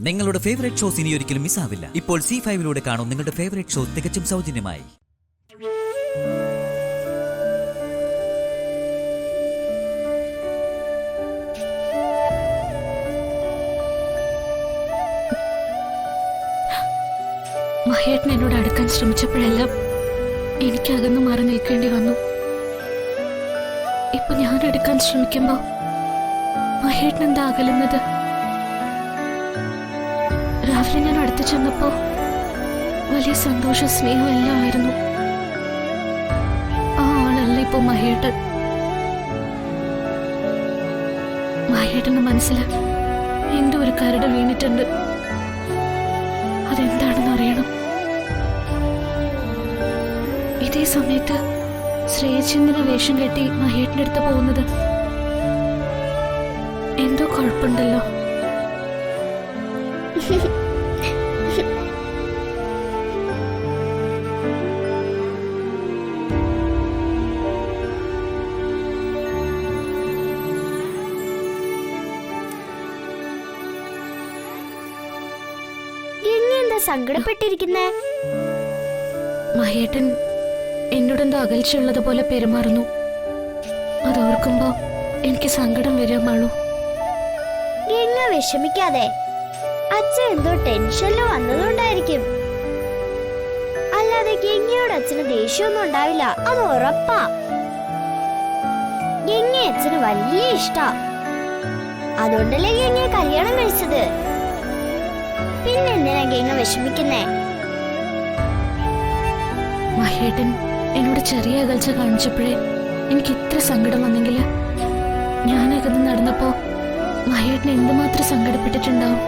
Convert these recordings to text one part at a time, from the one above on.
നിങ്ങളുടെ favourite shows ഇനി ഒരിക്കലും മിസ്സാവില്ല. ഇപ്പോൾ C5-ലൂടെ കാണും നിങ്ങളുടെ ഫേവറേറ്റ് ഷോ തികച്ചും സൗജന്യമായി. മഹേട്ടൻ എന്നോട് അടുക്കാൻ ശ്രമിച്ചപ്പോഴെല്ലാം എനിക്ക് അകന്നു മാറി നിൽക്കേണ്ടി വന്നു. ഇപ്പൊ ഞാൻ അടുക്കാൻ ശ്രമിക്കുമ്പോ മഹേട്ടൻ എന്താ അകലുന്നത്? രാവിലെ ഞാൻ അടുത്ത് ചെന്നപ്പോ വലിയ സന്തോഷ സ്നേഹം എല്ലാം ആയിരുന്നു. ആ ആളല്ല ഇപ്പൊ മഹേട്ടൻ. മഹേട്ടന്റെ മനസ്സിൽ എന്തോ ഒരു കരട് വീണിട്ടുണ്ട്. അതെന്താണെന്ന് അറിയണം. ഇതേ സമയത്ത് ശ്രേയചന്ദ്രനെ വേഷം കെട്ടി മഹേട്ടന്റെ അടുത്ത് പോകുന്നത് എന്തോ കുഴപ്പമുണ്ടല്ലോ. സങ്കടപ്പെട്ടിരിക്കുന്നേ? മഹേട്ടൻ എന്നോടെന്തോ അകൽച്ചുള്ളതുപോലെ പെരുമാറുന്നു. അതോർക്കുമ്പോ എനിക്ക് സങ്കടം വരുമാണു. ഗംഗ വിഷമിക്കാതെ. അച്ഛൻ എന്തോ ടെൻഷനില് വന്നതുകൊണ്ടായിരിക്കും. അല്ലാതെ ഗംഗയോട് അച്ഛന് ദേഷ്യമൊന്നും ഉണ്ടാവില്ല, അത് ഉറപ്പാ. ഗംഗ അച്ഛന് വലിയ ഇഷ്ടാ. അതുകൊണ്ടല്ലേ ഗംഗയെ കല്യാണം കഴിച്ചത്. പിന്നെ എന്തിനാ ഗംഗ വിഷമിക്കുന്നേ? മഹേട്ടൻ എന്നോട് ചെറിയ അകൽച്ച കാണിച്ചപ്പോഴേ എനിക്ക് ഇത്ര സങ്കടം വന്നെങ്കില് ഞാനകന്ന് നടന്നപ്പോ മഹേട്ടൻ എന്തുമാത്രം സങ്കടപ്പെട്ടിട്ടുണ്ടാവും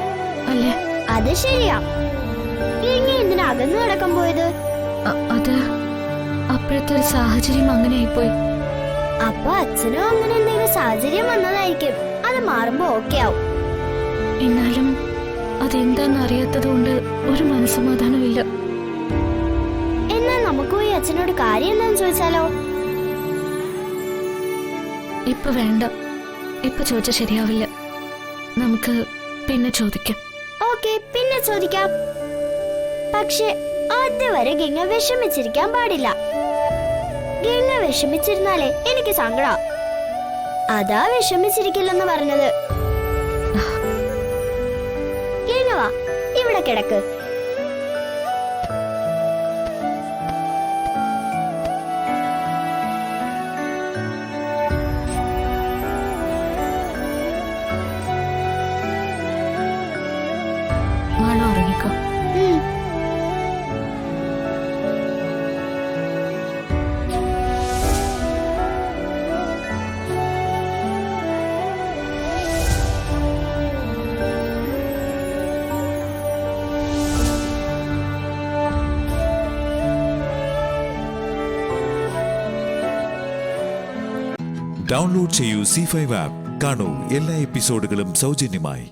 അല്ലേ? അത് ശരിയാ. ഗംഗ എന്തിനാ അകന്നു നടക്കാൻ പോയത്? അത് അപ്പോഴത്തെ ഒരു സാഹചര്യം അങ്ങനെ ആയിപ്പോയി. അപ്പൊ അച്ഛനും അങ്ങനെ എന്തെങ്കിലും സാഹചര്യം വന്നതായിരിക്കും. അത് മാറുമ്പോ ഓക്കെ ആവും. എന്നാലും അതെന്താന്ന് അറിയാത്തത് കൊണ്ട് ഒരു മനസ്സമാധാനമില്ല. എന്നാ നമുക്ക് പോയി അച്ഛനോട് കാര്യം എന്താന്ന് ചോദിച്ചാലോ? ഇപ്പൊ വേണ്ട. ഇപ്പൊ ചോദിച്ചാൽ ശരിയാവില്ല. നമുക്ക് പിന്നെ ചോദിക്കാം. ഓക്കെ, പിന്നെ ചോദിക്കാം. പക്ഷെ അതുവരെ ഗംഗ വിഷമിച്ചിരിക്കാൻ പാടില്ല. ഗംഗ വിഷമിച്ചിരുന്നാലേ എനിക്ക് സങ്കടാ. അതാ വിഷമിച്ചിരിക്കില്ലെന്ന് പറഞ്ഞത്. ഗംഗ വാ, ഇവിടെ കിടക്ക്. മാള ഉറങ്ങിക്കോ. ഡൗൺലോഡ് ചെയ്യൂ C5 ആപ്പ്. കാണൂ എല്ലാ എപ്പിസോഡുകളും സൗജന്യമായി.